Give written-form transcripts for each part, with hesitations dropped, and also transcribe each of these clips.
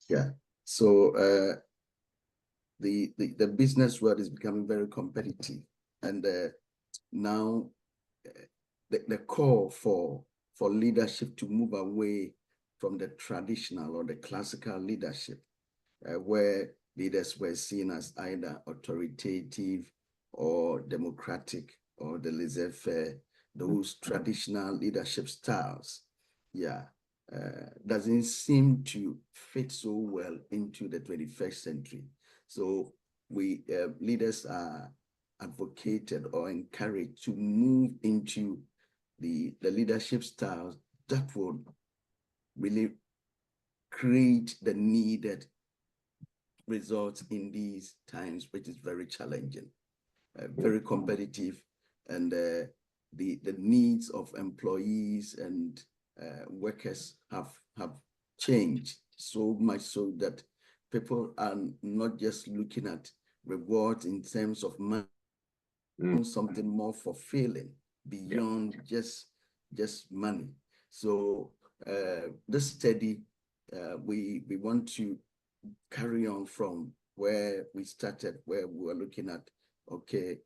Yeah. So the business world is becoming very competitive, and now the call for leadership to move away from the traditional or the classical leadership, where leaders were seen as either authoritative or democratic or the laissez-faire, those traditional leadership styles, yeah, doesn't seem to fit so well into the 21st century. So we leaders are advocated or encouraged to move into the leadership styles that would really create the needed results in these times, which is very challenging, very competitive, and the needs of employees and workers have changed so much so that people are not just looking at rewards in terms of money, something more fulfilling beyond just money. So this study, we want to carry on from where we started, where we were looking at, okay,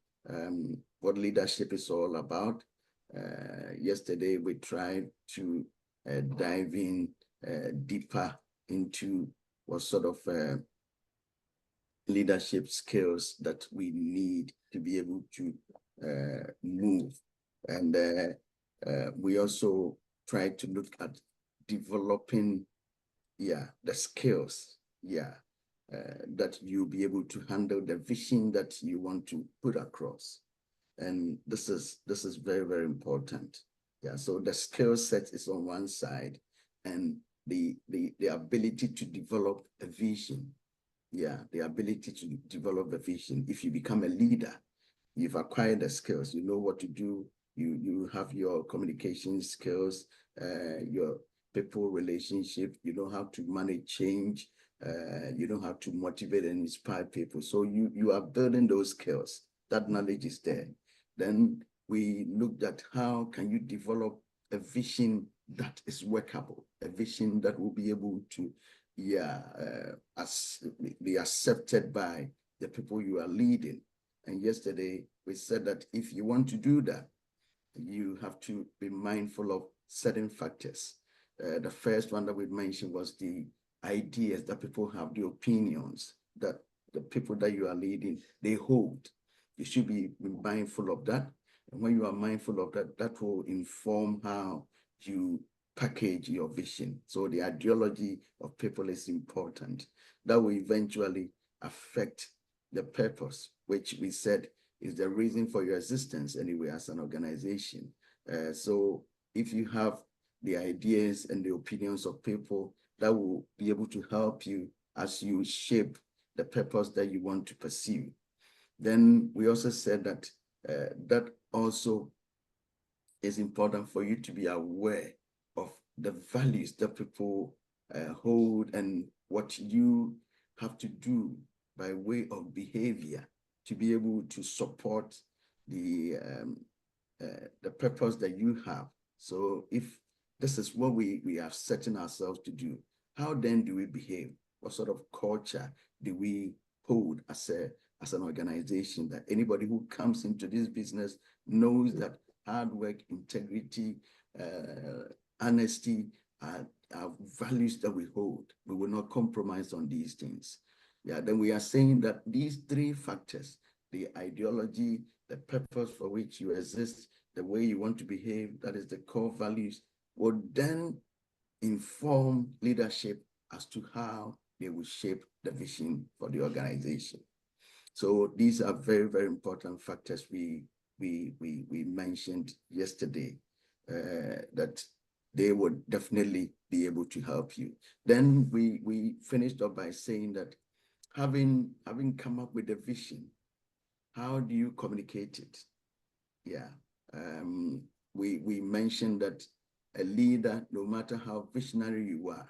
what leadership is all about. Yesterday, we tried to dive in deeper into what sort of leadership skills that we need to be able to move. And we also tried to look at developing, the skills, that you'll be able to handle the vision that you want to put across. And this is very, very important. Yeah, so the skill set is on one side, and the ability to develop a vision. Yeah, the ability to develop a vision. If you become a leader, you've acquired the skills, you know what to do, you have your communication skills, your people relationship, you know how to manage change, you know how to motivate and inspire people. So you are building those skills. That knowledge is there. Then we looked at how can you develop a vision that is workable, a vision that will be able to be accepted by the people you are leading. And yesterday we said that if you want to do that, you have to be mindful of certain factors. The first one that we mentioned was the ideas that people have, the opinions that the people that you are leading, they hold. You should be mindful of that. And when you are mindful of that, that will inform how you package your vision. So the ideology of people is important. That will eventually affect the purpose, which we said is the reason for your existence anyway as an organization. So if you have the ideas and the opinions of people, that will be able to help you as you shape the purpose that you want to pursue. Then we also said that that also is important for you to be aware of the values that people hold and what you have to do by way of behavior to be able to support the purpose that you have. So if this is what we are setting ourselves to do, how then do we behave? What sort of culture do we hold as an organization, that anybody who comes into this business knows that hard work, integrity, honesty are values that we hold. We will not compromise on these things. Yeah, then we are saying that these three factors, the ideology, the purpose for which you exist, the way you want to behave, that is the core values, will then inform leadership as to how they will shape the vision for the organization. So these are very, very important factors we mentioned yesterday, that they would definitely be able to help you. Then we finished up by saying that having come up with a vision, how do you communicate it? Yeah, we mentioned that a leader, no matter how visionary you are,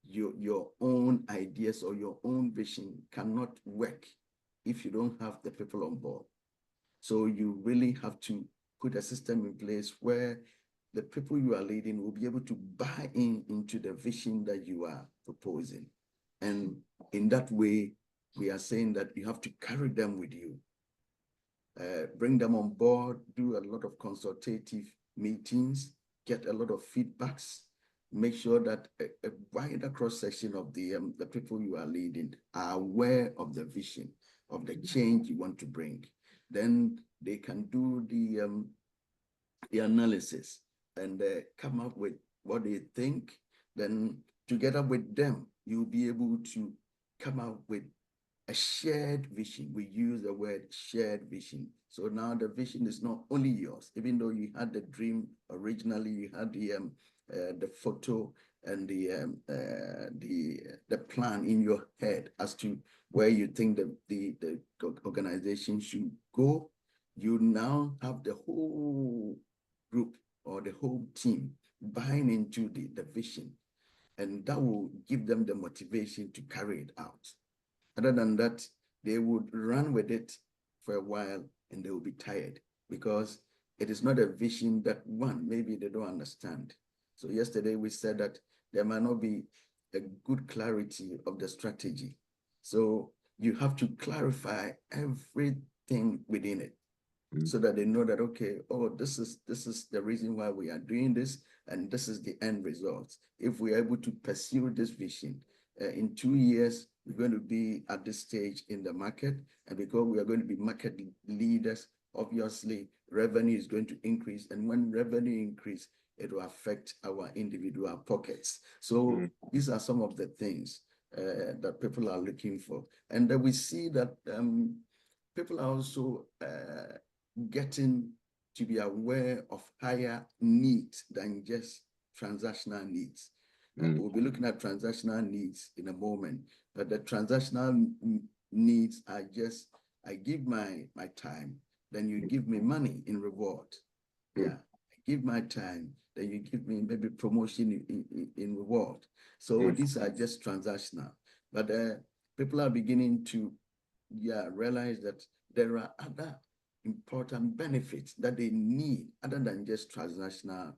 your own ideas or your own vision cannot work if you don't have the people on board. So you really have to put a system in place where the people you are leading will be able to buy into the vision that you are proposing. And in that way, we are saying that you have to carry them with you. Bring them on board, do a lot of consultative meetings, get a lot of feedbacks, make sure that a wider cross-section of the people you are leading are aware of the vision, of the change you want to bring. Then they can do the analysis and come up with what they think. Then together with them, you'll be able to come up with a shared vision. We use the word shared vision. So now the vision is not only yours, even though you had the dream originally, you had the photo and the plan in your head as to where you think the organization should go. You now have the whole group or the whole team buying into the vision, and that will give them the motivation to carry it out. Other than that, they would run with it for a while and they will be tired because it is not a vision that maybe they don't understand. So yesterday we said that there might not be a good clarity of the strategy. So you have to clarify everything within it so that they know that, okay, oh, this is the reason why we are doing this, and this is the end result. If we are able to pursue this vision, in 2 years, we're going to be at this stage in the market, and because we are going to be market leaders, obviously revenue is going to increase, and when revenue increase, it will affect our individual pockets. So these are some of the things that people are looking for, and then we see that people are also getting to be aware of higher needs than just transactional needs. We'll be looking at transactional needs in a moment, but the transactional needs are just, I give my time, then you give me money in reward. Yeah, I give my time, then you give me maybe promotion in reward. So these are just transactional, but people are beginning to realize that there are other important benefits that they need other than just transactional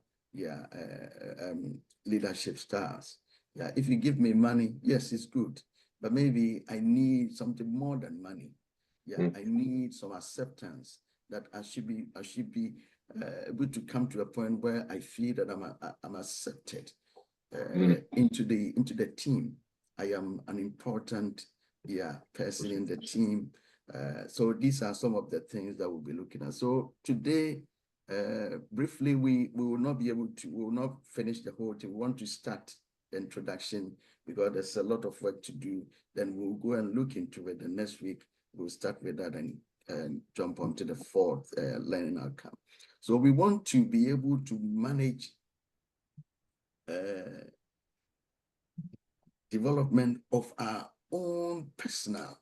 leadership styles. Yeah, if you give me money, yes, it's good, but maybe I need something more than money. Yeah, I need some acceptance that I should be able to come to a point where I feel that I'm accepted into the team. I am an important person in the team. So these are some of the things that we'll be looking at. So today, briefly, we will not be able to, we will not finish the whole thing. We want to start the introduction because there's a lot of work to do. Then we'll go and look into it. And next week, we'll start with that and jump onto the fourth learning outcome. So we want to be able to manage development of our own personal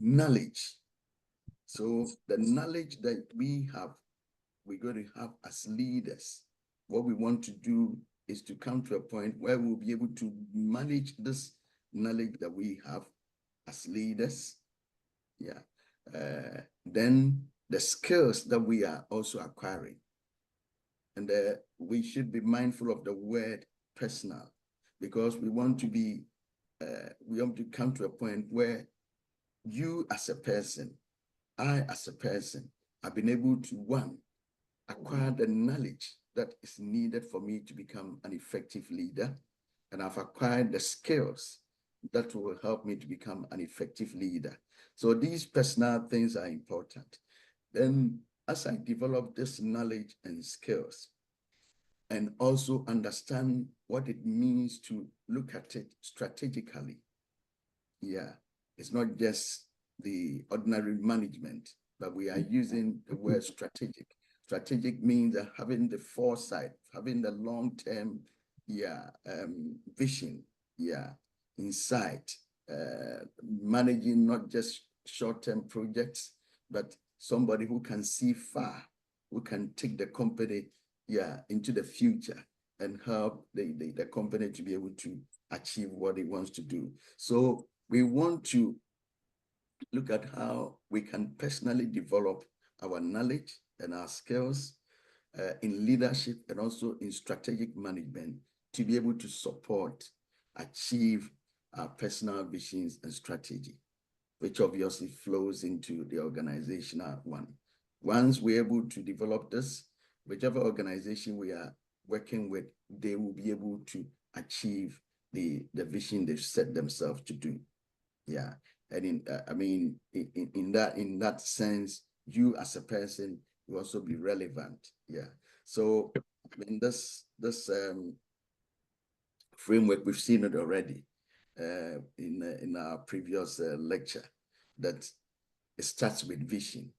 knowledge. So the knowledge that we have, we're going to have as leaders. What we want to do is to come to a point where we'll be able to manage this knowledge that we have as leaders. Then the skills that we are also acquiring. And we should be mindful of the word personal, because we want to be, we want to come to a point where you as a person, I as a person, have been able to, one, acquire the knowledge that is needed for me to become an effective leader, and I've acquired the skills that will help me to become an effective leader. So these personal things are important. Then as I develop this knowledge and skills, and also understand what it means to look at it strategically. It's not just the ordinary management, but we are using the word strategic. Strategic means having the foresight, having the long-term vision, insight, managing not just short-term projects, but somebody who can see far, who can take the company into the future and help the company to be able to achieve what it wants to do. So we want to look at how we can personally develop our knowledge and our skills in leadership and also in strategic management to be able to support, achieve our personal visions and strategy, which obviously flows into the organizational one. Once we're able to develop this, whichever organization we are working with, they will be able to achieve the vision they've set themselves to do. Yeah, and in that sense, you as a person will also be relevant. Yeah, so in this framework, we've seen it already in our previous lecture, that it starts with vision.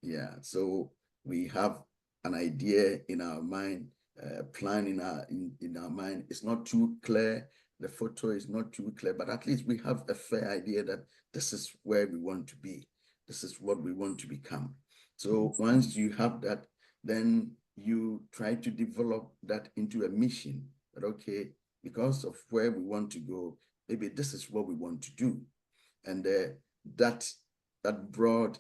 Yeah, so we have an idea in our mind, plan in our mind. It's not too clear. The photo is not too clear, but at least we have a fair idea that this is where we want to be. This is what we want to become. So once you have that, then you try to develop that into a mission. That, okay, because of where we want to go, maybe this is what we want to do. And that broad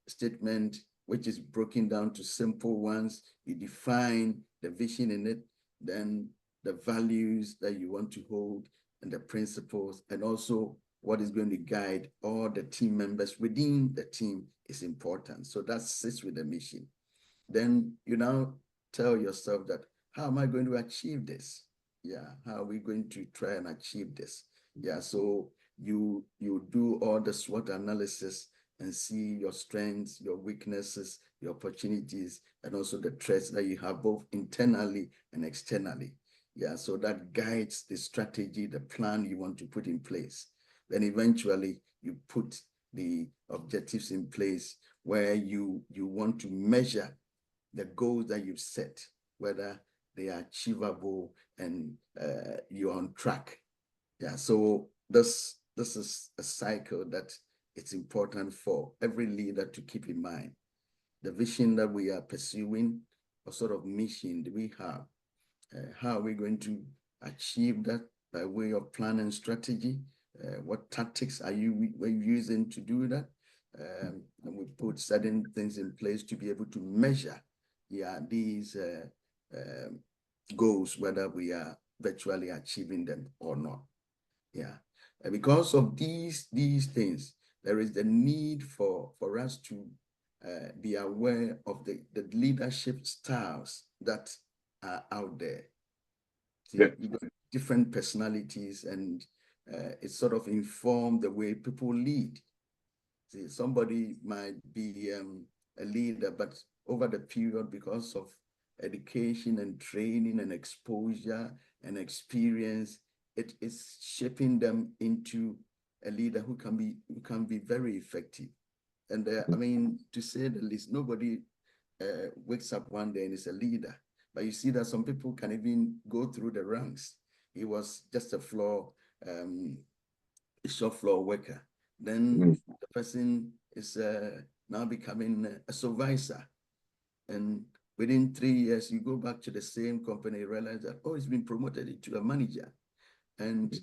statement, which is broken down to simple ones, you define the vision in it, then the values that you want to hold and the principles, and also what is going to guide all the team members within the team is important. So that sits with the mission. Then you now tell yourself that, how am I going to achieve this? Yeah, how are we going to try and achieve this? Yeah, so you do all the SWOT analysis and see your strengths, your weaknesses, your opportunities, and also the threats that you have both internally and externally. Yeah, so that guides the strategy, the plan you want to put in place. Then eventually you put the objectives in place where you want to measure the goals that you've set, whether they are achievable and you're on track. Yeah, so this is a cycle that it's important for every leader to keep in mind. The vision that we are pursuing, what sort of mission do we have? How are we going to achieve that by way of plan and strategy? What tactics are you using to do that? And we put certain things in place to be able to measure these goals, whether we are virtually achieving them or not. Yeah, and because of these things, there is the need for us to be aware of the leadership styles that are out there. See, you've got different personalities, and it sort of informs the way people lead. See, somebody might be a leader, but over the period, because of education and training and exposure and experience, it is shaping them into a leader who can be very effective. And I mean, to say the least, nobody wakes up one day and is a leader. But you see that some people can even go through the ranks. He was just a shop floor worker. Then the person is now becoming a supervisor. And within 3 years, you go back to the same company, realize that, oh, he's been promoted into a manager. And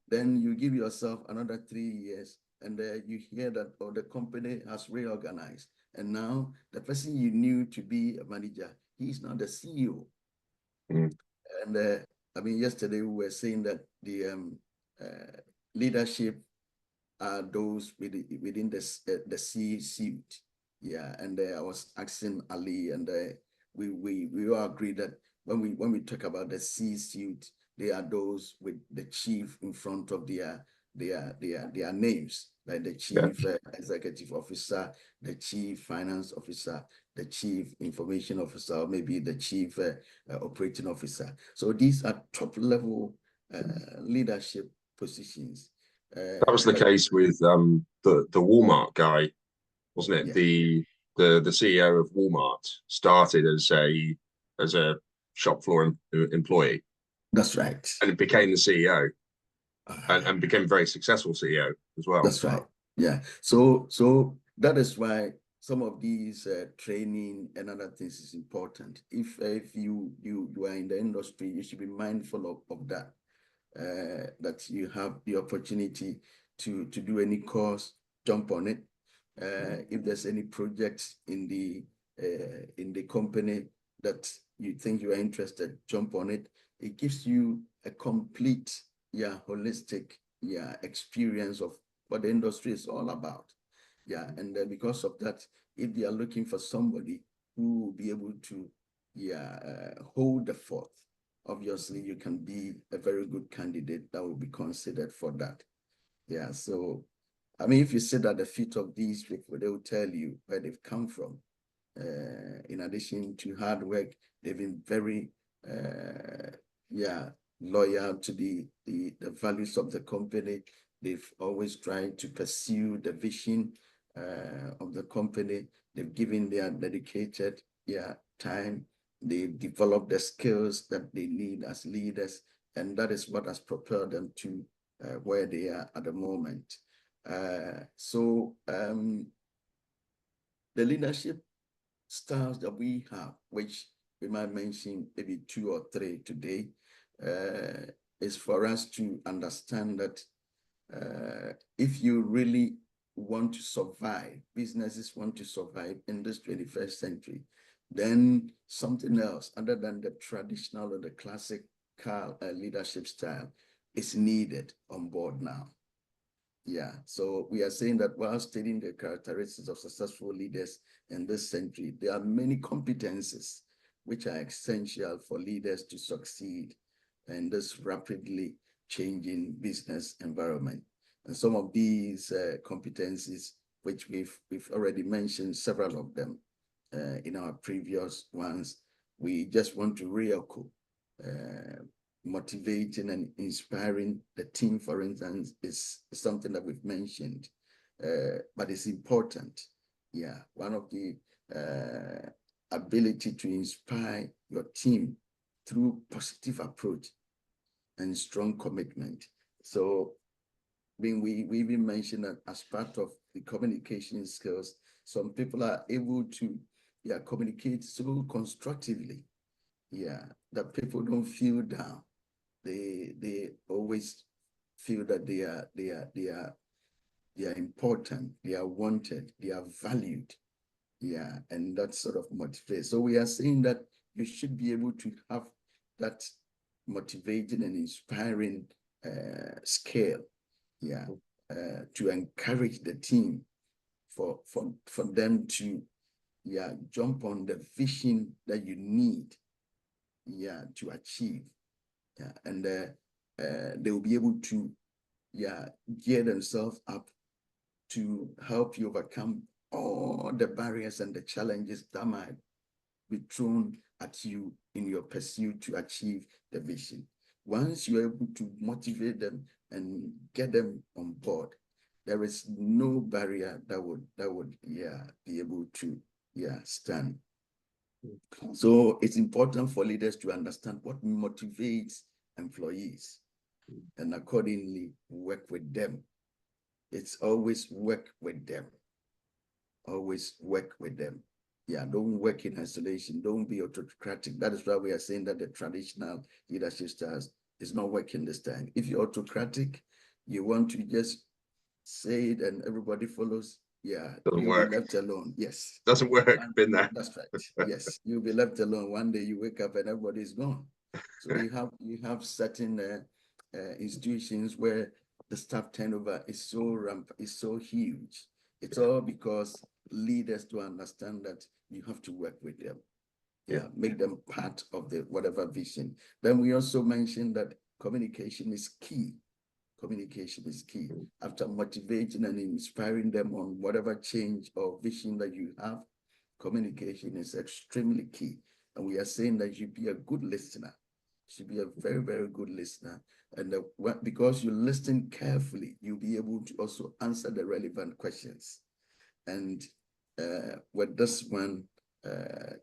then you give yourself another 3 years, and you hear that, oh, the company has reorganized. And now the person you knew to be a manager, he's now the CEO. And I mean, yesterday we were saying that the leadership are those within the C-suite. Yeah, and I was asking Ali, and we all agree that when we talk about the C-suite, they are those with the chief in front of their names, like the chief executive officer, the chief finance officer, the chief information officer, or maybe the chief operating officer. So these are top level leadership positions. That was the case with the Walmart guy, wasn't it? Yeah. The CEO of Walmart started as a shop floor employee. That's right. And became the CEO, and became a very successful CEO as well. That's right. Yeah. So that is why some of these training and other things is important. If you are in the industry, you should be mindful of that. That you have the opportunity to do any course, jump on it. If there's any projects in the in the company that you think you are interested, jump on it. It gives you a complete, holistic, experience of what the industry is all about. And because of that, if they are looking for somebody who will be able to, hold the fort, obviously you can be a very good candidate that will be considered for that. So, I mean, if you sit at the feet of these people, they will tell you where they've come from. In addition to hard work, they've been very, loyal to the values of the company. They've always tried to pursue the vision of the company. They've given their dedicated time. They've developed the skills that they need as leaders, and that is what has propelled them to where they are at the moment. So the leadership styles that we have, which we might mention maybe 2 or 3 today, is for us to understand that if you really want to survive, businesses want to survive in this 21st century, then something else other than the traditional or the classic leadership style is needed on board now. So we are saying that while stating the characteristics of successful leaders in this century, there are many competencies which are essential for leaders to succeed in this rapidly changing business environment. And some of these competencies, which we've already mentioned several of them in our previous ones, we just want to re-echo. Motivating and inspiring the team, for instance, is something that we've mentioned, but it's important. One of the ability to inspire your team through positive approach and strong commitment. So when we even mentioned that as part of the communication skills, some people are able to communicate so constructively, that people don't feel down. They always feel that they are important, they are wanted, they are valued. And that sort of motivates. So we are saying that you should be able to have that motivating and inspiring scale, to encourage the team for them to jump on the vision that you need to achieve. And they will be able to gear themselves up to help you overcome all the barriers and the challenges that might be thrown at you in your pursuit to achieve the vision. Once you're able to motivate them and get them on board, there is no barrier that would be able to stand. So it's important for leaders to understand what motivates employees and accordingly work with them. It's always work with them. Always work with them. Don't work in isolation. Don't be autocratic. That is why we are saying that the traditional leadership styles is not working this time. If you're autocratic, you want to just say it and everybody follows, Doesn't you'll work. be left alone. Yes. Doesn't work. Been there. That's right. Yes, you'll be left alone. One day you wake up and everybody's gone. So you have certain institutions where the staff turnover is so huge. It's all because leaders to understand that you have to work with them. Make them part of the whatever vision. Then we also mentioned that communication is key. Communication is key. After motivating and inspiring them on whatever change or vision that you have, communication is extremely key. And we are saying that you be a good listener. You should be a very, very good listener. And because you listen carefully, you'll be able to also answer the relevant questions. And with this one,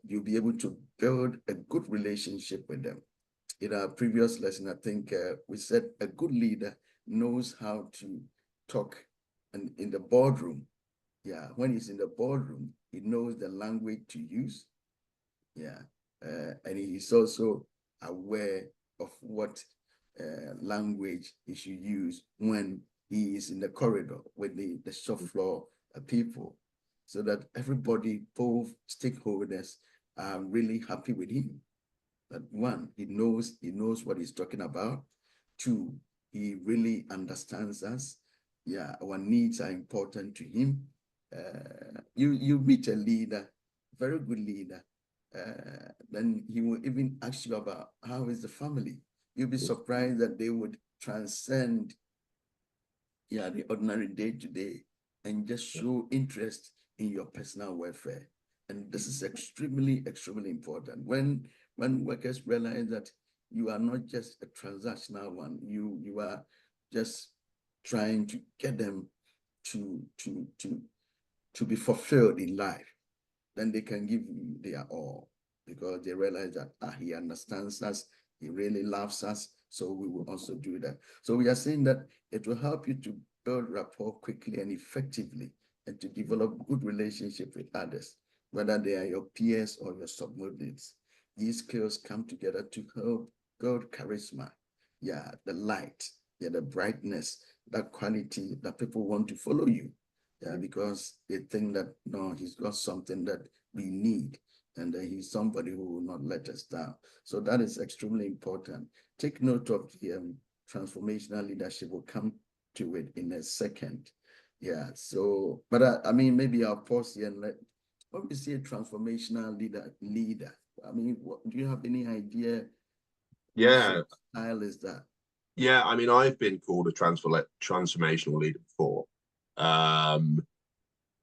you'll be able to build a good relationship with them. In our previous lesson, I think we said a good leader knows how to talk and in the boardroom. When he's in the boardroom, he knows the language to use. And he's also aware of what language he should use when he is in the corridor with the shop floor people. so that everybody, both stakeholders, are really happy with him. That one, he knows what he's talking about. Two, he really understands us. Yeah, our needs are important to him. You meet a leader, very good leader, then he will even ask you about how is the family. You'll be surprised that they would transcend, yeah, the ordinary day-to-day and just show interest in your personal welfare. And this is extremely, extremely important. When workers realize that you are not just a transactional one, you are just trying to get them to be fulfilled in life, then they can give you their all, because they realize that he understands us, he really loves us, so we will also do that. So we are saying that it will help you to build rapport quickly and effectively, and to develop good relationship with others, whether they are your peers or your subordinates. These skills come together to help build charisma, yeah, the light, yeah, the brightness, that quality that people want to follow you, yeah, because they think that, no, he's got something that we need, and he's somebody who will not let us down. So that is extremely important. Take note of the transformational leadership. We'll come to it in a second. Yeah, so, but I mean, maybe I'll pause here and when we say a transformational leader, I mean, do you have any idea? Yeah. What style is that? Yeah, I mean, I've been called a transformational leader before,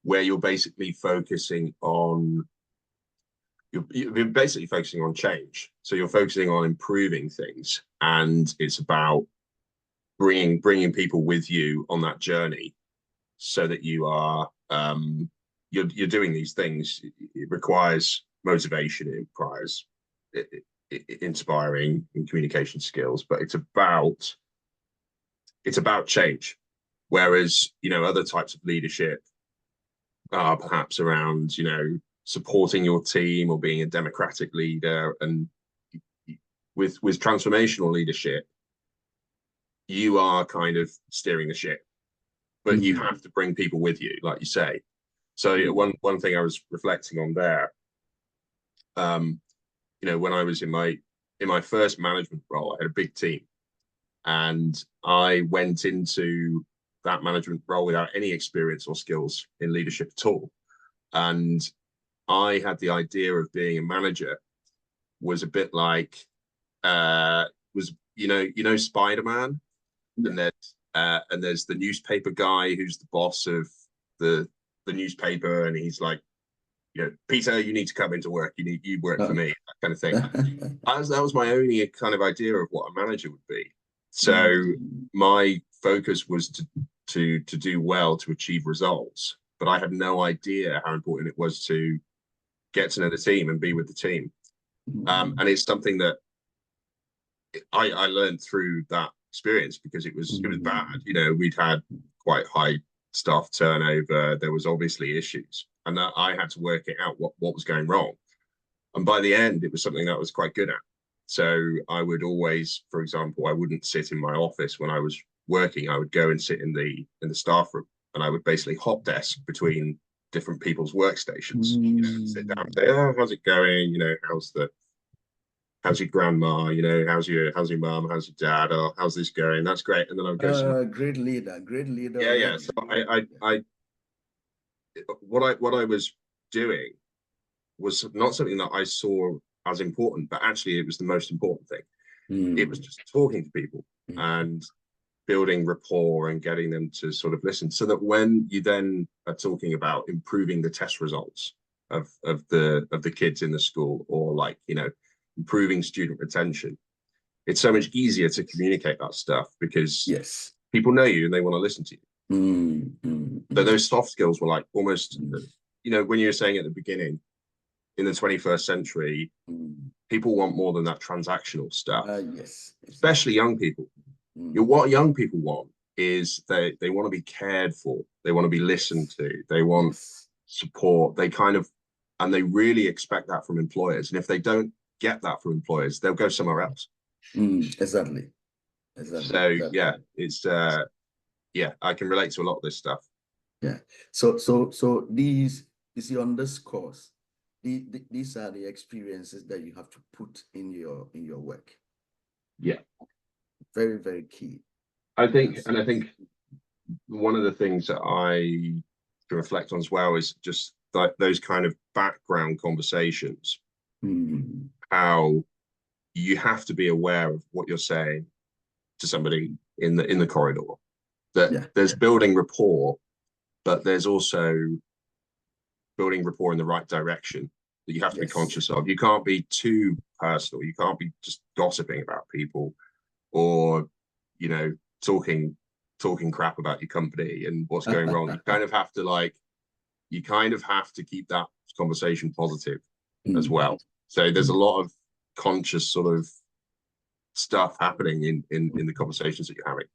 where you're basically focusing on, you're basically focusing on change. So you're focusing on improving things, and it's about bringing people with you on that journey, so that you are you're doing these things. It requires motivation, it requires inspiring and communication skills, but it's about change. Whereas, you know, other types of leadership are perhaps around, you know, supporting your team or being a democratic leader. And with transformational leadership, you are kind of steering the ship, but you have to bring people with you, like you say. So one thing I was reflecting on there, you know, when I was in my first management role, I had a big team, and I went into that management role without any experience or skills in leadership at all. And I had the idea of being a manager was a bit like, was, you know, Spider-Man, yeah. And there's the newspaper guy who's the boss of the newspaper, and he's like, you know, Peter, you need to come into work. You work for me, that kind of thing. That was my only kind of idea of what a manager would be. So my focus was to do well, to achieve results, but I had no idea how important it was to get to know the team and be with the team. And it's something that I learned through that experience, because it was bad. You know, we'd had quite high staff turnover. There was obviously issues, and that I had to work it out what was going wrong. And by the end, it was something that I was quite good at. So I would always, for example, I wouldn't sit in my office when I was working. I would go and sit in the staff room, and I would basically hot desk between different people's workstations. You know, and sit down and say, "Oh, how's it going? You know, how's your grandma? You know, how's your mom? How's your dad? Oh, how's this going? That's great." And then I would go. Great leader. Yeah, yeah. So what I was doing was not something that I saw as important, but actually it was the most important thing. It was just talking to people and building rapport and getting them to sort of listen, so that when you then are talking about improving the test results of the kids in the school, or, like, you know, improving student retention, it's so much easier to communicate that stuff, because people know you and they want to listen to you. So those soft skills were like almost, you know, when you were saying at the beginning, in the 21st century, people want more than that transactional stuff. Especially young people. What young people want is they want to be cared for. They want to be listened to. They want support. They kind of, and they really expect that from employers. And if they don't get that from employers, they'll go somewhere else. Exactly. So yeah, it's yeah, I can relate to a lot of this stuff. Yeah. So these you see, on this course, these are the experiences that you have to put in your work. Yeah. Very, very key. I think, Yes. and I think one of the things that I can reflect on as well is just like those kind of background conversations, how you have to be aware of what you're saying to somebody in the corridor, that there's building rapport, but there's also building rapport in the right direction that you have to be conscious of. You can't be too personal. You can't be just gossiping about people or, you know, talking crap about your company and what's going wrong. You kind of have to keep that conversation positive as well. So there's a lot of conscious sort of stuff happening in the conversations that you're having.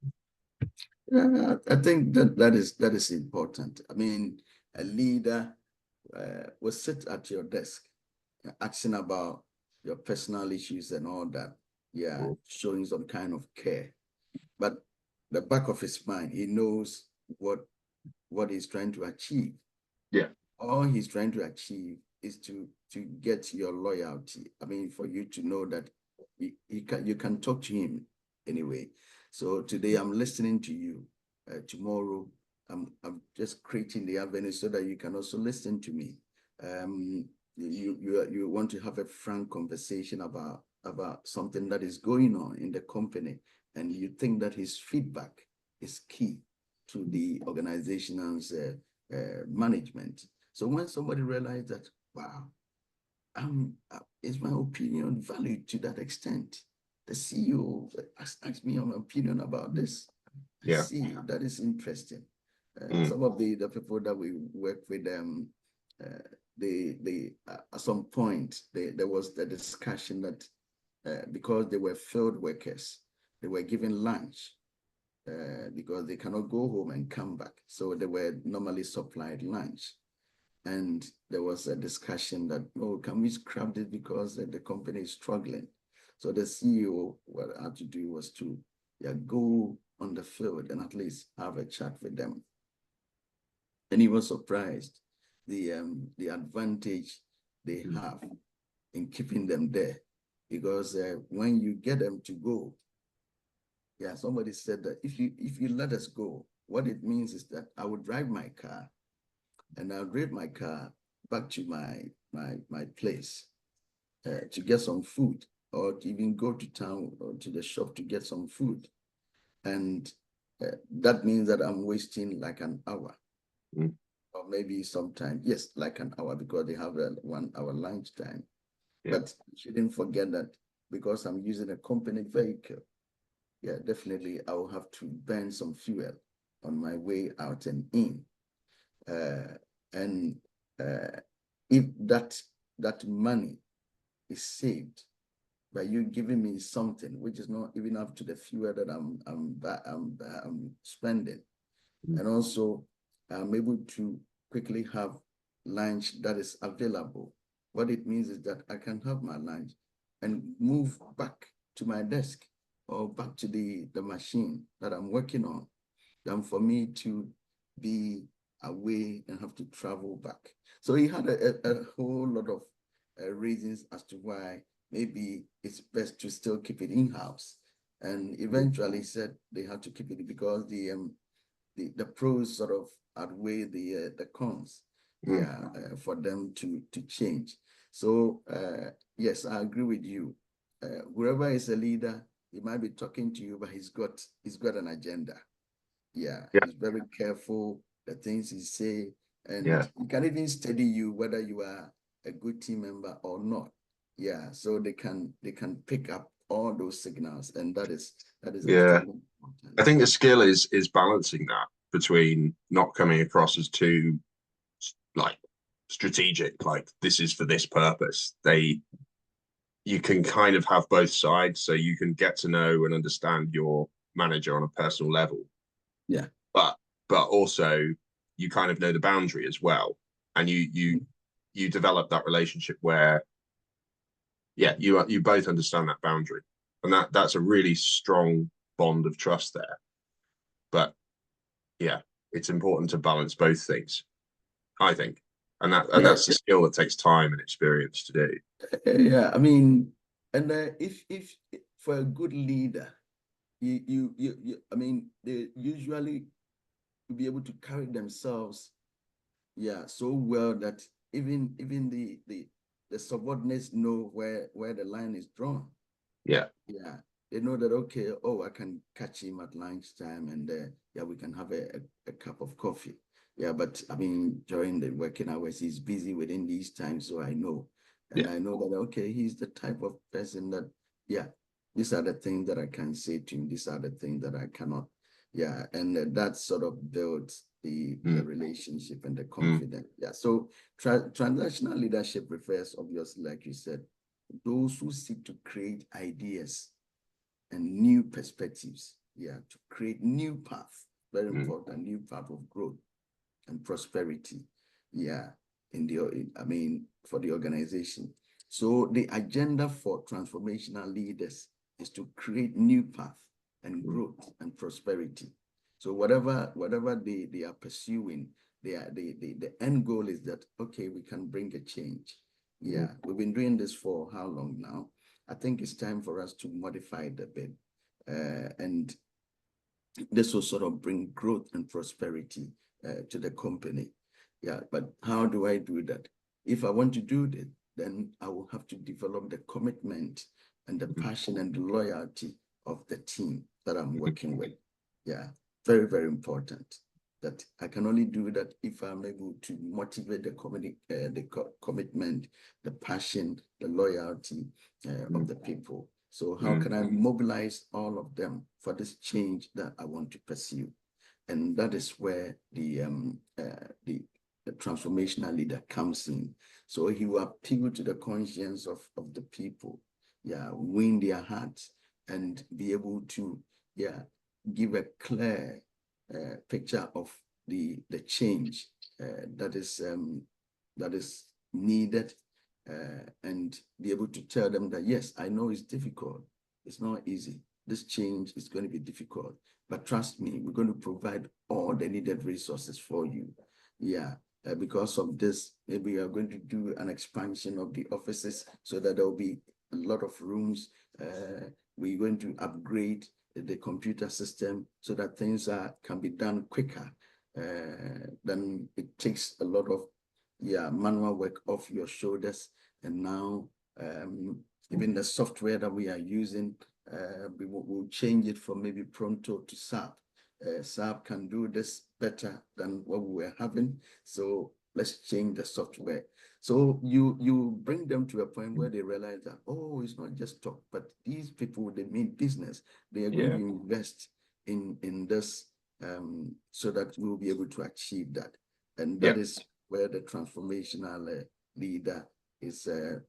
Yeah, I think that is important. I mean, a leader will sit at your desk asking about your personal issues and all that. Yeah, showing some kind of care. But the back of his mind, he knows what he's trying to achieve. Yeah. All he's trying to achieve is to get your loyalty. I mean, for you to know that you can talk to him anyway. So today I'm listening to you. Tomorrow I'm just creating the avenue so that you can also listen to me. You want to have a frank conversation about something that is going on in the company, and you think that his feedback is key to the organization's management. So when somebody realizes that, wow, is my opinion valued to that extent? The CEO asked me my opinion about this. I see, that is interesting. Some of the people that we work with, they at some point, there was the discussion that because they were field workers, they were given lunch because they cannot go home and come back. So they were normally supplied lunch. And there was a discussion that, oh, can we scrap this because the company is struggling? So the CEO, what I had to do was to go on the field and at least have a chat with them. And he was surprised the advantage they have in keeping them there, because when you get them to go, somebody said that if you let us go, what it means is that I would drive my car and I'll drive my car back to my place to get some food, or to even go to town or to the shop to get some food. And that means that I'm wasting like an hour, or maybe sometime, like an hour, because they have a 1 hour lunch time. But you shouldn't forget that because I'm using a company vehicle, definitely I will have to burn some fuel on my way out and in. If that money is saved by you giving me something which is not even up to the fuel that I'm spending, and also I'm able to quickly have lunch that is available, what it means is that I can have my lunch and move back to my desk or back to the machine that I'm working on, than for me to be away and have to travel back. So he had a whole lot of reasons as to why maybe it's best to still keep it in-house. And eventually he said they had to keep it because the pros sort of outweigh the cons for them to change. So yes, I agree with you. Whoever is a leader, he might be talking to you, but he's got an agenda. He's very careful the things he say, and he can even study you whether you are a good team member or not. So they can pick up all those signals, and that is extremely important. I think the skill is balancing that between not coming across as too like strategic, like this is for this purpose. You can kind of have both sides, so you can get to know and understand your manager on a personal level. But also you kind of know the boundary as well, and you develop that relationship where you both understand that boundary, and that's a really strong bond of trust there. But it's important to balance both things, I think. And that's a skill that takes time and experience to do. Yeah, I mean, and if for a good leader, I mean, they usually will be able to carry themselves, yeah, so well that even the subordinates know where the line is drawn. Yeah. Yeah, they know that, okay, oh, I can catch him at lunchtime, and yeah, we can have a cup of coffee. Yeah, but I mean, during the working hours, he's busy within these times, so I know. And Yeah. I know that, okay, he's the type of person that, yeah, these are the things that I can say to him, these are the things that I cannot. Yeah, and that sort of builds the relationship and the confidence. Yeah, so transactional leadership refers, obviously, like you said, those who seek to create ideas and new perspectives, yeah, to create new paths, very important, new path of growth and prosperity, yeah, for the organization. So the agenda for transformational leaders is to create new path and growth and prosperity. So whatever they are pursuing, the end goal is that, okay, we can bring a change. Yeah, we've been doing this for how long now? I think it's time for us to modify it a bit. And this will sort of bring growth and prosperity to the company. Yeah, but how do I do that? If I want to do that, then I will have to develop the commitment and the passion and the loyalty of the team that I'm working with. Yeah, very, very important. That I can only do that if I'm able to motivate the commitment, the passion, the loyalty of the people. So how can I mobilize all of them for this change that I want to pursue? And that is where the transformational leader comes in. So he will appeal to the conscience of the people, yeah, win their hearts, and be able to, yeah, give a clear picture of the change that is needed, and be able to tell them that, yes, I know it's difficult, it's not easy, this change is going to be difficult, but trust me, we're going to provide all the needed resources for you. Yeah, because of this, maybe we are going to do an expansion of the offices so that there will be a lot of rooms. We're going to upgrade the computer system so that things can be done quicker. Then it takes a lot of manual work off your shoulders. And now even the software that we are using, we'll change it from maybe Pronto to SAP. SAP can do this better than what we were having. So let's change the software. So you bring them to a point where they realize that, oh, it's not just talk, but these people, they mean business. They are going to invest in this so that we'll be able to achieve that. And that is where the transformational leader is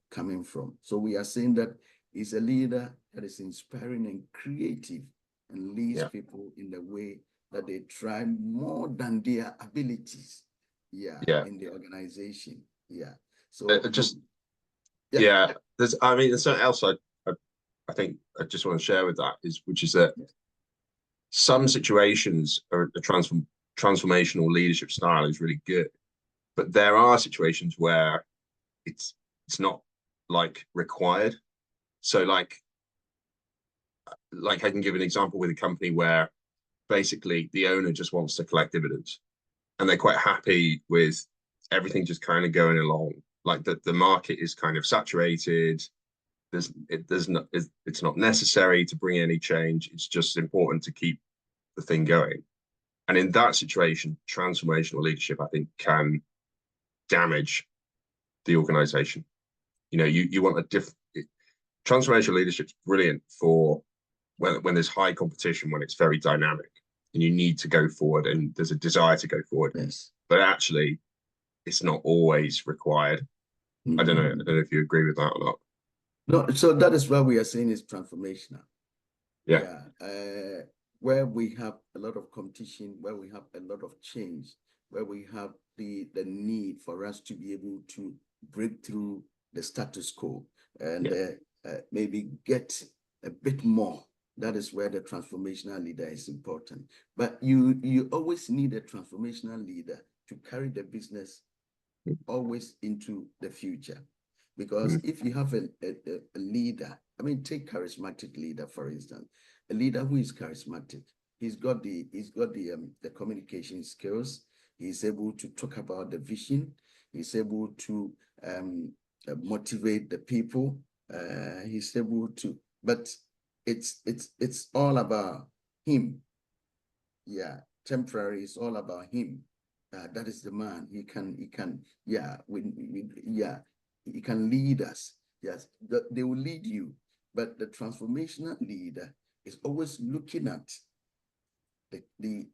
coming from. So we are saying that he's a leader that is inspiring and creative and leads people in the way that they try more than their abilities, in the organization. Yeah. So there's there's something else I think I just want to share with that which is that some situations are the transformational leadership style is really good, but there are situations where it's not like required. So like I can give an example with a company where basically the owner just wants to collect dividends and they're quite happy with everything just kind of going along. Like the market is kind of saturated. It's not necessary to bring any change. It's just important to keep the thing going. And in that situation, transformational leadership, I think, can damage the organization. You know, you want a different transformational leadership is brilliant for when there's high competition, when it's very dynamic and you need to go forward and there's a desire to go forward. Yes. But actually, it's not always required. I don't know if you agree with that or not. No, so that is why we are saying it's transformational. Yeah. Where we have a lot of competition, where we have a lot of change, where we have the need for us to be able to break through the status quo and maybe get a bit more. That is where the transformational leader is important. But you always need a transformational leader to carry the business always into the future. Because if you have a leader, I mean, take charismatic leader, for instance, a leader who is charismatic, he's got the communication skills, he's able to talk about the vision, he's able to motivate the people, he's able to, but it's all about him. Yeah, temporary is all about him. That is the man. He can, yeah, he can lead us. Yes, they will lead you, but the transformational leader is always looking at the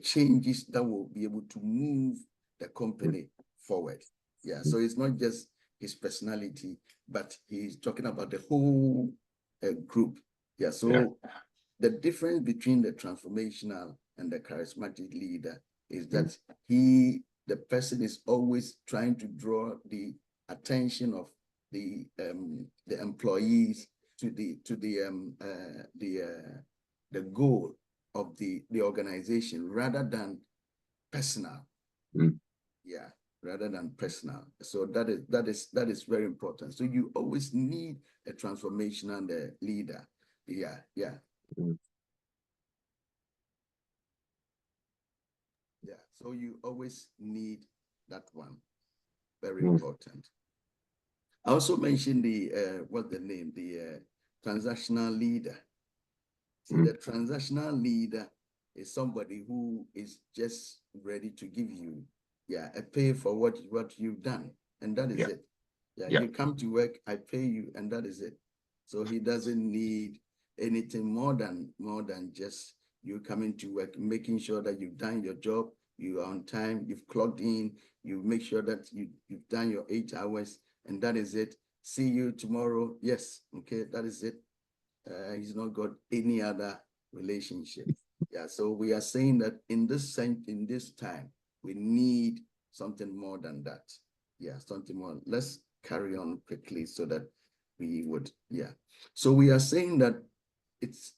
changes that will be able to move the company forward. Yeah, so it's not just his personality, but he's talking about the whole group. Yeah, so the difference between the transformational and the charismatic leader is that the person is always trying to draw the attention of the employees to the goal of the organization rather than personal. Yeah, rather than personal. So that is very important. So you always need a transformational leader. Yeah. Yeah, so you always need that one. Very important. I also mentioned what's the name? The transactional leader. See, the transactional leader is somebody who is just ready to give you, a pay for what you've done, and that is it. You come to work, I pay you, and that is it. So he doesn't need anything more than just you coming to work, making sure that you've done your job, you are on time, you've clocked in, you make sure that you've done your 8 hours, and that is it. See you tomorrow. Yes, okay, that is it. He's not got any other relationship. Yeah, so we are saying that in this time, we need something more than that. Yeah, something more. Let's carry on quickly so that we would, So we are saying that it's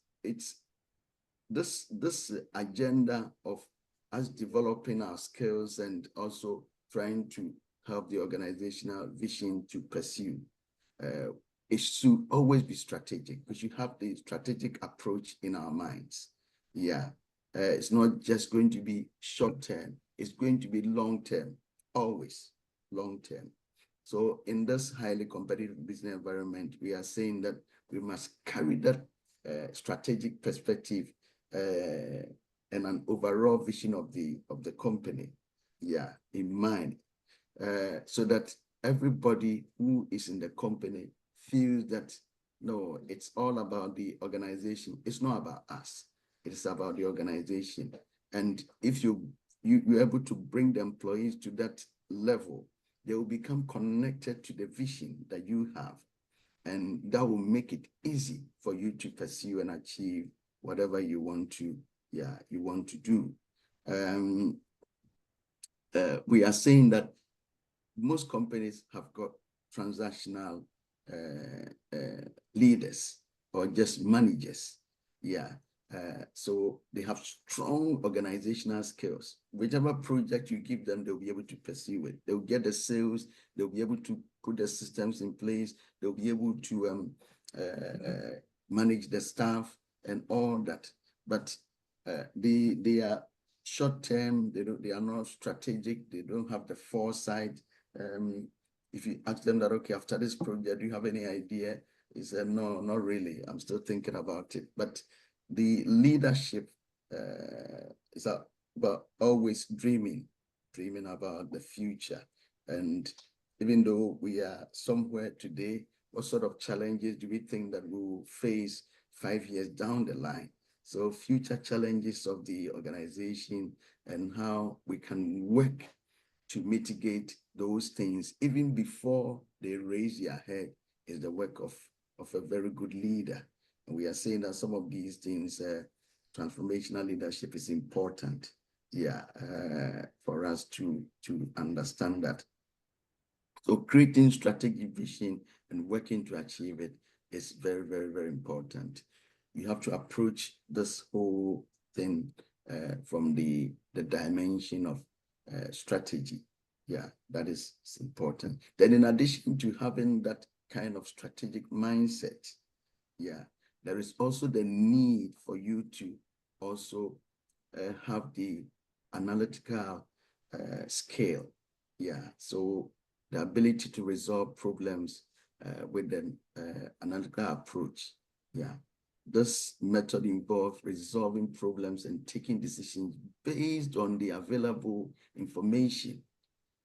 this agenda of us developing our skills and also trying to help the organizational vision to pursue. It should always be strategic. We should have the strategic approach in our minds. Yeah, it's not just going to be short term. It's going to be long term, always long term. So in this highly competitive business environment, we are saying that we must carry that strategic perspective and an overall vision of the company, in mind, so that everybody who is in the company feels that no, it's all about the organization. It's not about us. It's about the organization. And if you're able to bring the employees to that level, they will become connected to the vision that you have. And that will make it easy for you to pursue and achieve whatever you want to, do. We are saying that most companies have got transactional leaders or just managers. So they have strong organizational skills. Whichever project you give them, they'll be able to pursue it. They'll get the sales, they'll be able to put the systems in place, they'll be able to manage the staff and all that. But they are short-term, they are not strategic, they don't have the foresight. If you ask them that, okay, after this project, do you have any idea? He said, no, not really. I'm still thinking about it. But the leadership is about always dreaming about the future. And even though we are somewhere today, what sort of challenges do we think that we will face 5 years down the line? So future challenges of the organization and how we can work to mitigate those things even before they raise their head is the work of a very good leader. And we are saying that some of these things, transformational leadership is important, for us to understand that. So creating strategic vision and working to achieve it is very, very, very important. You have to approach this whole thing from the dimension of strategy. Yeah, that is important. Then in addition to having that kind of strategic mindset, yeah, there is also the need for you to also have the analytical scale. Yeah, so the ability to resolve problems with an analytical approach. Yeah, this method involves resolving problems and taking decisions based on the available information.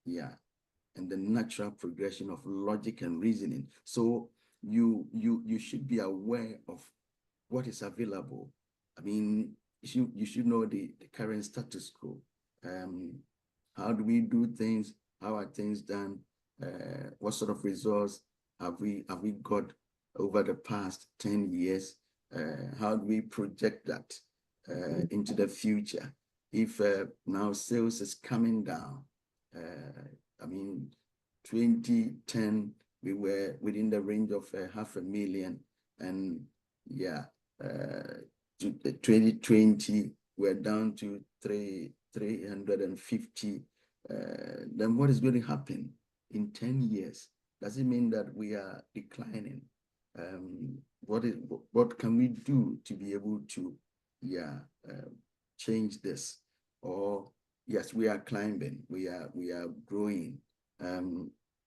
Yeah, and the natural progression of logic and reasoning. So you should be aware of what is available. I mean, you should know the current status quo. How do we do things? How are things done? What sort of results have we got over the past 10 years? How do we project that into the future? If now sales is coming down, I mean, 2010, we were within the range of 500,000, and yeah, 2020, we're down to 350. Then what is going to happen in 10 years? Does it mean that we are declining? What can we do to be able to, change this? Or yes, we are climbing, we are growing.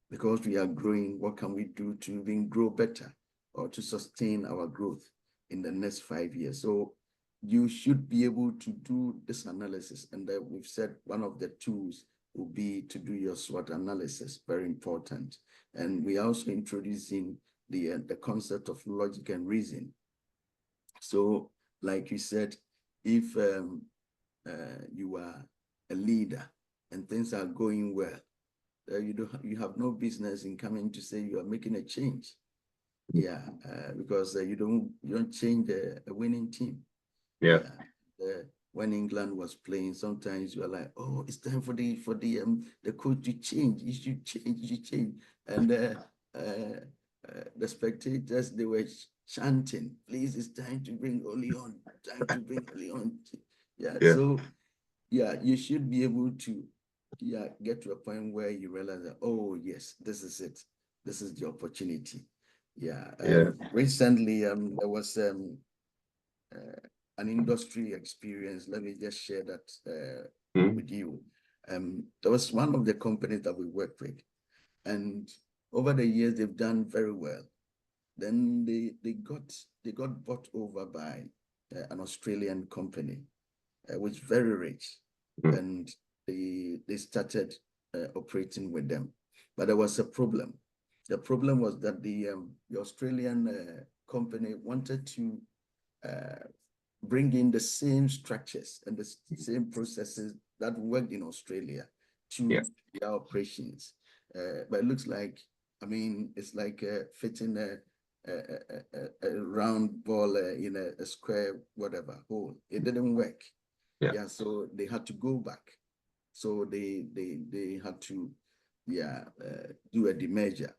Because we are growing, what can we do to even grow better or to sustain our growth in the next 5 years? So you should be able to do this analysis. And we've said one of the tools will be to do your SWOT analysis, very important. And we are also introducing the concept of logic and reason. So like you said, if you are a leader and things are going well, you have no business in coming to say you are making a change. Yeah, because you don't change a winning team. Yeah. When England was playing, sometimes you are like, oh, it's time for the coach to change. You should change. You should change. And the spectators, they were chanting, please, it's time to bring Oli on. Time to bring Oli on. Yeah. So yeah, you should be able to get to a point where you realize that, oh yes, this is it. This is the opportunity. Yeah. Recently, there was an industry experience. Let me just share that with you. There was one of the companies that we work with, and over the years they've done very well. Then they got bought over by an Australian company, which is very rich, and they started operating with them. But there was a problem. The problem was that the Australian company wanted to bring in the same structures and the same processes that worked in Australia to their operations. But it looks like, I mean, it's like fitting a round ball in a square, whatever, hole. It didn't work. Yeah, so they had to go back. So they had to, do a demerger.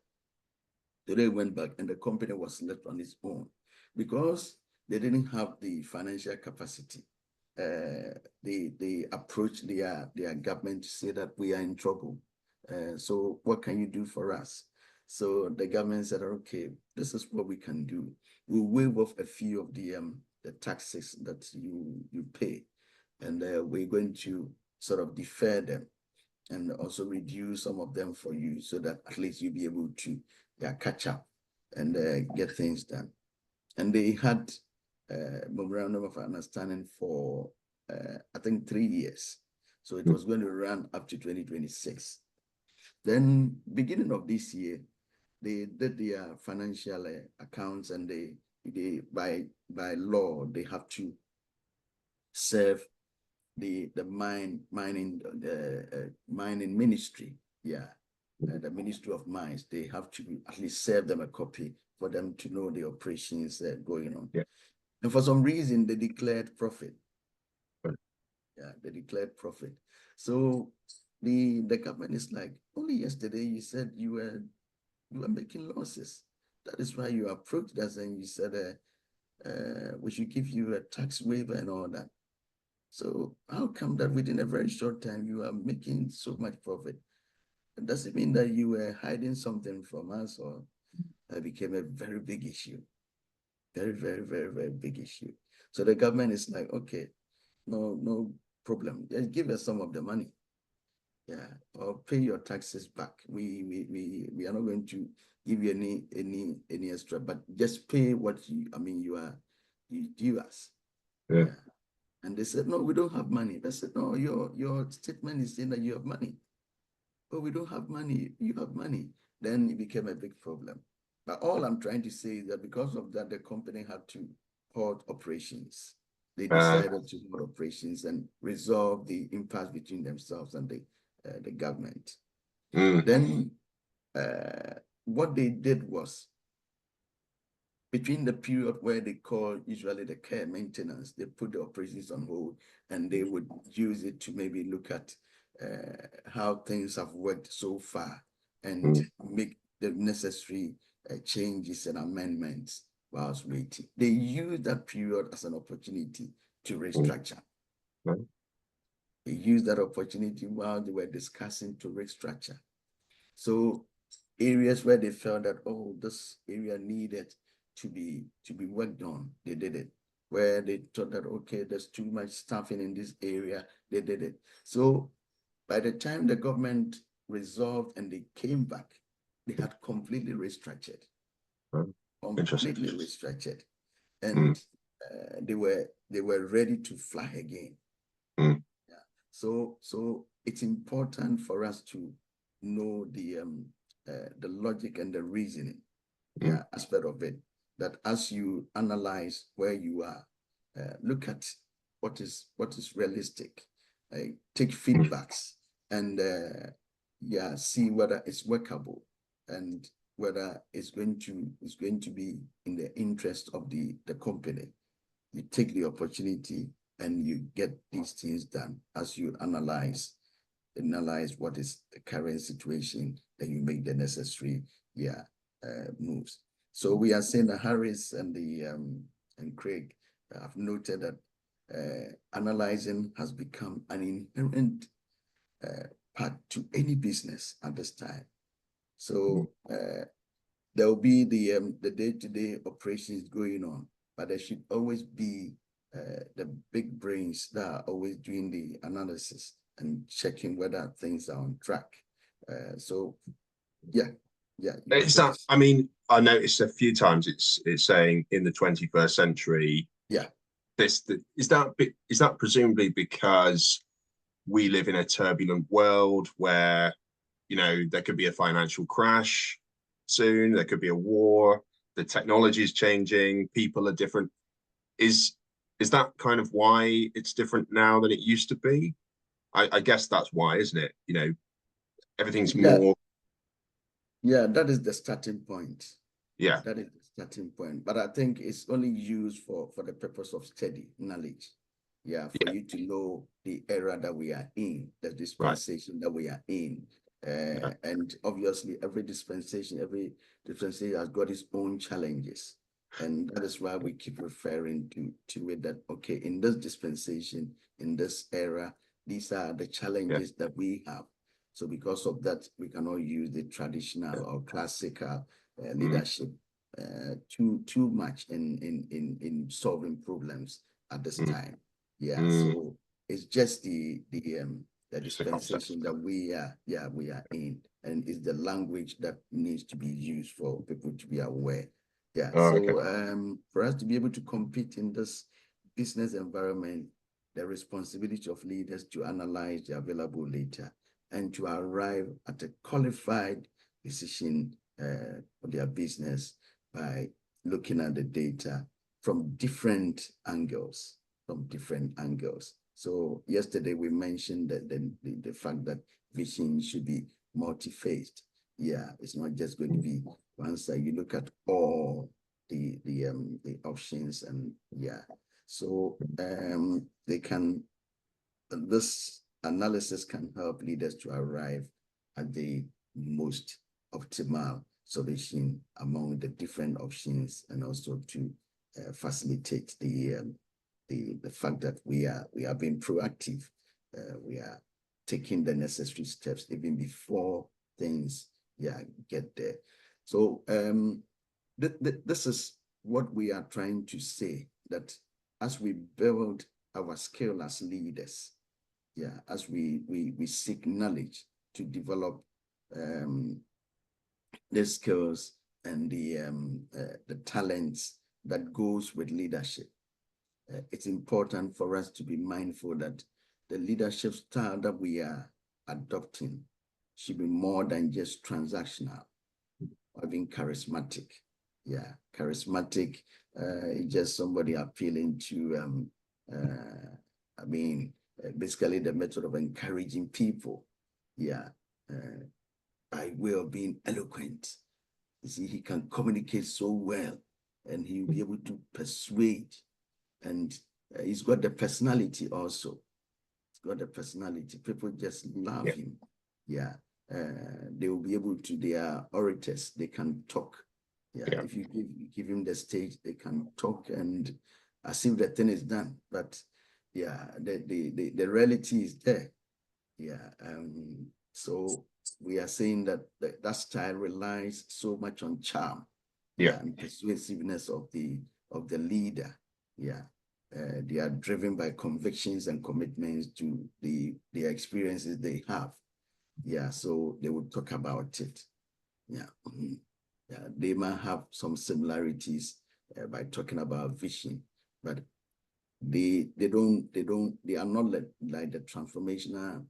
So they went back and the company was left on its own because they didn't have the financial capacity. They approached their government to say that we are in trouble. So what can you do for us? So the government said, okay, this is what we can do. We'll waive off a few of the taxes that you pay, and we're going to sort of defer them and also reduce some of them for you so that at least you'll be able to catch up and get things done. And they had memorandum of understanding for, I think, 3 years. So it was going to run up to 2026. Then beginning of this year, they did their financial accounts, and they by law, they have to serve the mining ministry. The Ministry of Mines. They have to at least serve them a copy for them to know the operations going on. And for some reason, they declared profit. They declared profit. So the government is like, only yesterday you said you were making losses. That is why you approached us and you said we should give you a tax waiver and all that. So how come that within a very short time you are making so much profit? does it mean that you were hiding something from us, or that became a very big issue? Very, very, very, very big issue. So the government is like, okay, no problem. Just give us some of the money. Yeah, or pay your taxes back. We are not going to give you any extra, but just pay what you due us. Yeah. Yeah. And they said, no, we don't have money. They said, no, your statement is saying that you have money. Oh, we don't have money. You have money. Then it became a big problem. But all I'm trying to say is that because of that, the company had to halt operations. They decided to halt operations and resolve the impasse between themselves and the government. Then what they did was, between the period where they call usually the care maintenance, they put the operations on hold, and they would use it to maybe look at how things have worked so far and make the necessary changes and amendments whilst waiting. They use that period as an opportunity to restructure. They used that opportunity while they were discussing to restructure. So areas where they felt that, oh, this area needed to be worked on, they did it. Where they thought that, okay, there's too much staffing in this area, they did it. So by the time the government resolved and they came back, they had completely restructured. Completely restructured. And they were ready to fly again. Yeah. So it's important for us to know the logic and the reasoning aspect of it, that as you analyze where you are, look at what is realistic, take feedbacks, and see whether it's workable and whether it's going to be in the interest of the company. You take the opportunity and you get these things done. As you analyze what is the current situation, then you make the necessary moves. So we are saying that Harris and and Craig have noted that analyzing has become an inherent part to any business at this time. So there will be the day-to-day operations going on, but there should always be the big brains that are always doing the analysis and checking whether things are on track. So yeah. Is that, I mean, I noticed a few times it's saying in the 21st century. Yeah. Is that presumably because we live in a turbulent world where, you know, there could be a financial crash soon, there could be a war, the technology is changing, people are different. Is that kind of why it's different now than it used to be? I guess that's why, isn't it? You know, everything's more. Yeah, that is the starting point. Yeah. That is the starting point. But I think it's only used for the purpose of study, knowledge. Yeah, for you to know the era that we are in, the dispensation that we are in. And obviously every dispensation has got its own challenges. And that is why we keep referring to it, that, okay, in this dispensation, in this era, these are the challenges that we have. So because of that, we cannot use the traditional or classical leadership too much in solving problems at this time. Yeah, so it's just the dispensation that we are in, and it's the language that needs to be used for people to be aware. Yeah, for us to be able to compete in this business environment, the responsibility of leaders to analyze the available data and to arrive at a qualified decision for their business by looking at the data from different angles. So yesterday we mentioned that the fact that vision should be multi-phased. Yeah, it's not just going to be one side. You look at all the options, and so this analysis can help leaders to arrive at the most optimal solution among the different options, and also to facilitate the fact that we are being proactive. We are taking the necessary steps even before things, get there. So this is what we are trying to say, that as we build our skill as leaders, as we seek knowledge to develop the skills and the talents that goes with leadership, it's important for us to be mindful that the leadership style that we are adopting should be more than just transactional or even charismatic. Charismatic is just somebody appealing to, basically the method of encouraging people, by way of being eloquent. You see, he can communicate so well, and he will be able to persuade, and he's got the personality also. He's got the personality. People just love him. They will be able to, they are orators, they can talk. If you give him the stage, they can talk and as if the thing is done. But the reality is there. So we are saying that that style relies so much on charm, and persuasiveness of the leader. They are driven by convictions and commitments to the experiences they have. So they would talk about it. They might have some similarities by talking about vision, but they are not like the transformational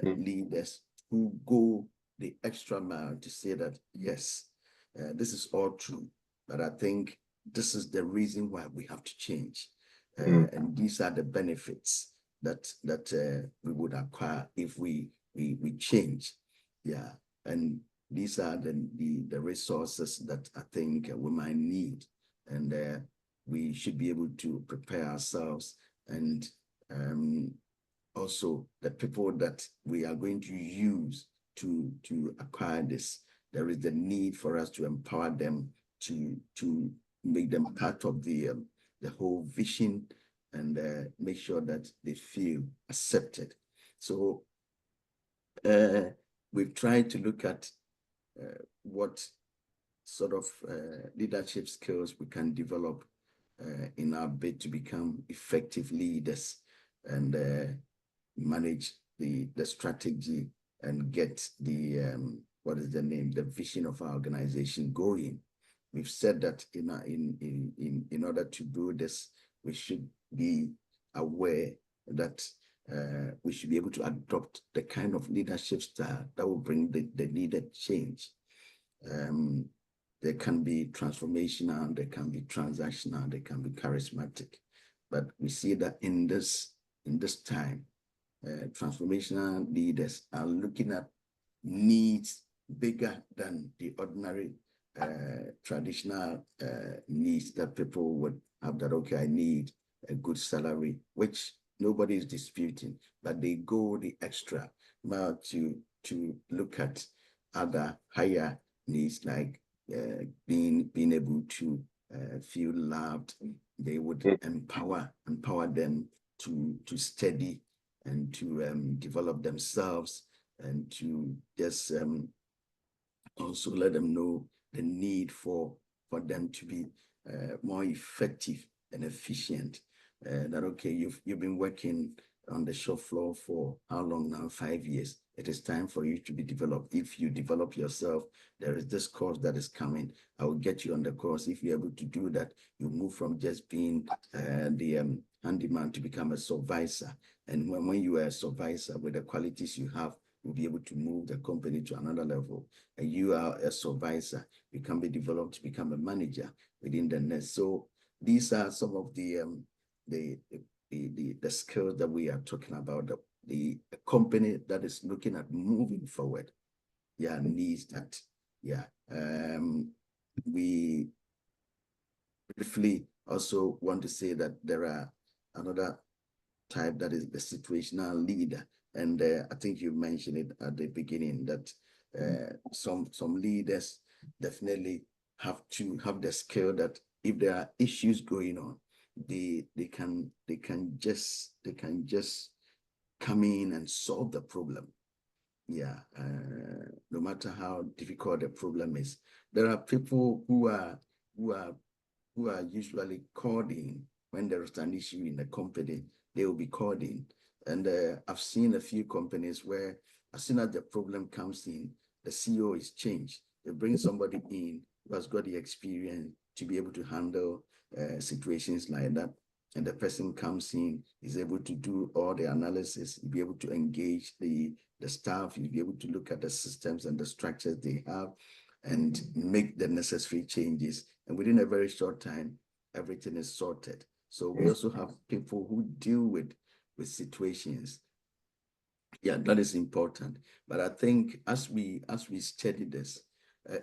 leaders who go the extra mile to say that, yes, this is all true, but I think this is the reason why we have to change. And these are the benefits that we would acquire if we change. And these are the resources that I think we might need, and we should be able to prepare ourselves, and also the people that we are going to use to acquire this. There is the need for us to empower them, to make them part of the whole vision, and make sure that they feel accepted. So we've tried to look at what sort of leadership skills we can develop in our bid to become effective leaders, and manage the strategy and get the the vision of our organization going. We've said that in order to do this, we should be aware that we should be able to adopt the kind of leadership style that will bring the needed change. There can be transformational, there can be transactional, there can be charismatic, but we see that in this time, transformational leaders are looking at needs bigger than the ordinary traditional needs that people would have, that, okay, I need a good salary, which nobody is disputing, but they go the extra mile to look at other higher needs, like being able to feel loved. They would empower them to study and to develop themselves, and to just also let them know the need for them to be more effective and efficient. That, okay, you've been working on the shop floor for how long now? 5 years. It is time for you to be developed. If you develop yourself, there is this course that is coming. I will get you on the course. If you're able to do that, you move from just being the handyman to become a supervisor. And when you are a supervisor, with the qualities you have, you'll be able to move the company to another level. And you are a supervisor, you can be developed to become a manager within the next. So these are some of the skills that we are talking about. The company that is looking at moving forward, needs that. We briefly also want to say that there are another type, that is the situational leader. And I think you mentioned it at the beginning, that some leaders definitely have to have the skill that if there are issues going on, they can just come in and solve the problem. Yeah, no matter how difficult the problem is, there are people who are usually called in when there is an issue in the company. They will be called in, and I've seen a few companies where as soon as the problem comes in, the CEO is changed. They bring somebody in who has got the experience to be able to handle situations like that. And the person comes in, is able to do all the analysis, be able to engage the staff, you'll be able to look at the systems and the structures they have and make the necessary changes. And within a very short time, everything is sorted. So we also have people who deal with situations. Yeah, that is important. But I think as we study this,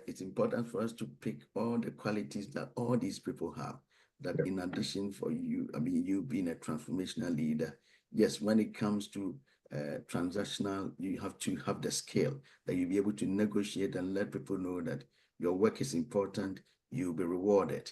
it's important for us to pick all the qualities that all these people have. That in addition for you, I mean, you being a transformational leader, yes, when it comes to transactional, you have to have the skill that you'll be able to negotiate and let people know that your work is important, you'll be rewarded.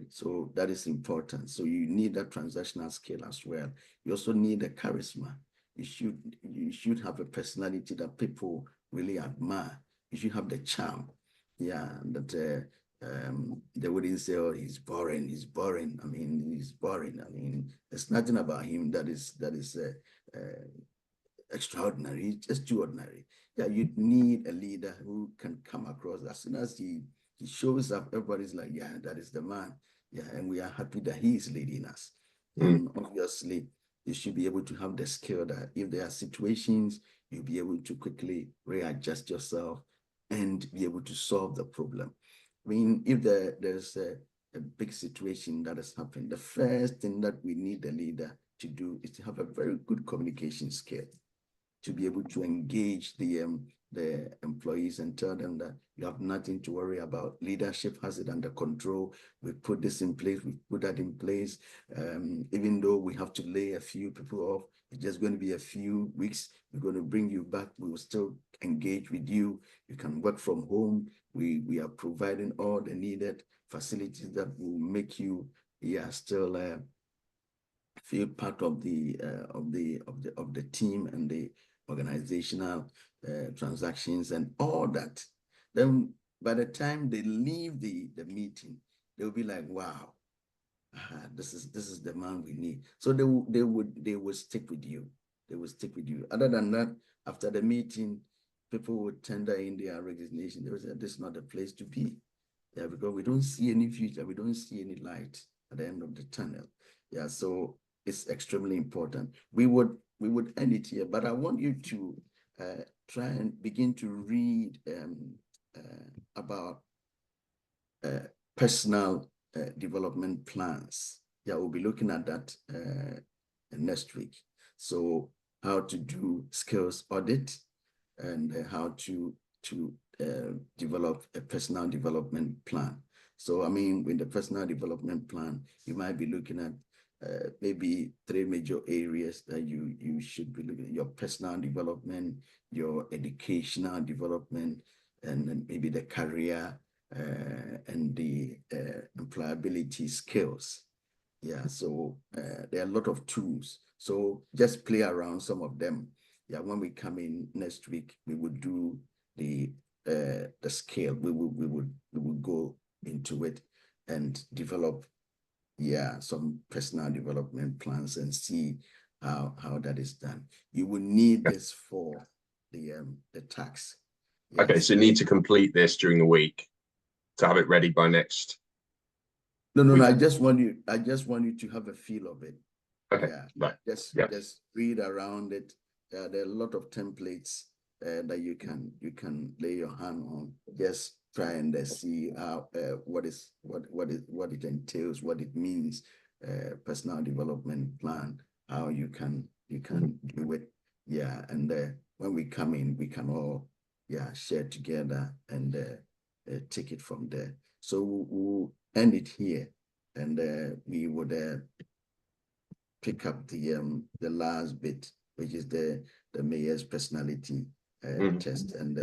So that is important. So you need that transactional skill as well. You also need a charisma. You should have a personality that people really admire. You should have the charm. Yeah, that they wouldn't say, oh, he's boring, he's boring. I mean, he's boring. I mean, there's nothing about him that is extraordinary. He's just too ordinary. Yeah, you need a leader who can come across as soon as he shows up, everybody's like, yeah, that is the man. Yeah, and we are happy that he is leading us. And obviously, you should be able to have the skill that if there are situations, you'll be able to quickly readjust yourself and be able to solve the problem. I mean, if there's a big situation that has happened, the first thing that we need the leader to do is to have a very good communication skill, to be able to engage the employees and tell them that you have nothing to worry about. Leadership has it under control. We put this in place, we put that in place. Even though we have to lay a few people off, it's just going to be a few weeks. We're going to bring you back. We will still engage with you. You can work from home. We are providing all the needed facilities that will make you still feel part of the team and the organizational transactions and all that. Then by the time they leave the meeting, they'll be like, wow, this is the man we need. So they would stick with you. They will stick with you. Other than that, after the meeting, people would tender in their resignation. They would say, this is not the place to be. Yeah, because we don't see any future, we don't see any light at the end of the tunnel. Yeah, so it's extremely important. We would end it here, but I want you to try and begin to read about personal development plans. Yeah, we'll be looking at that next week. So how to do skills audit and how to develop a personal development plan. So, I mean, with the personal development plan, you might be looking at maybe 3 major areas that you should be looking at: your personal development, your educational development, and then maybe the career and the employability skills. Yeah, so there are a lot of tools. So just play around some of them. Yeah, when we come in next week, we would do the scale. We would go into it and develop some personal development plans and see how that is done. You will need this for the tax. Yes. Okay, so you need to complete this during the week to have it ready by next. No. I just want you to have a feel of it. Okay. Yeah. Right. Just read around it. There are a lot of templates that you can lay your hand on. Just try and see what it entails, what it means, personal development plan, how you can do it. Yeah, and when we come in, we can all share together and take it from there. So we'll end it here, and we would pick up the last bit, which is the mayor's personality test, and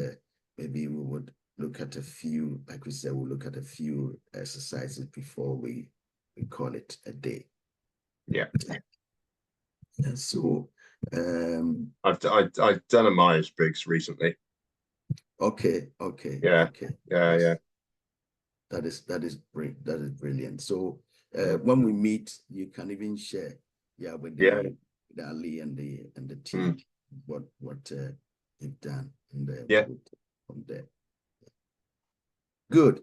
maybe we would look at a few, like we said, we'll look at a few exercises before we call it a day. Yeah. So I've done a Myers-Briggs recently. Okay. Yeah. That is brilliant. So when we meet, you can even share, with the Ali and the team what you've done, and from there. Good.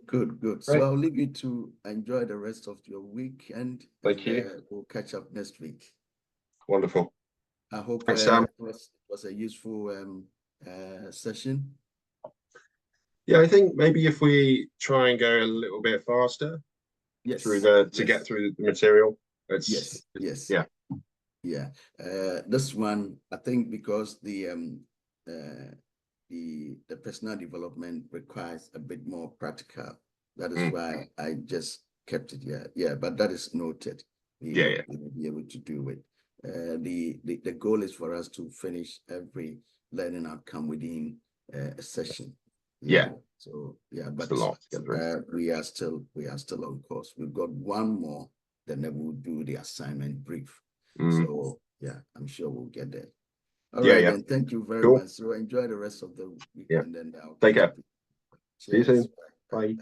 So I'll leave you to enjoy the rest of your weekend. Thank you. We'll catch up next week. Wonderful. I hope Thanks, Sam. it was a useful session. Yeah, I think maybe if we try and go a little bit faster through to get through the material. Yes. Yeah. This one, I think, because the personal development requires a bit more practical. That is why I just kept it here. Yeah, but that is noted. We will be able to do it. The goal is for us to finish every learning outcome within a session. So but we are still on course. We've got one more, then we'll do the assignment brief. So I'm sure we'll get there. All right, then. Thank you very much. So enjoy the rest of the weekend, and I'll take care. Cheers. See you soon. Bye.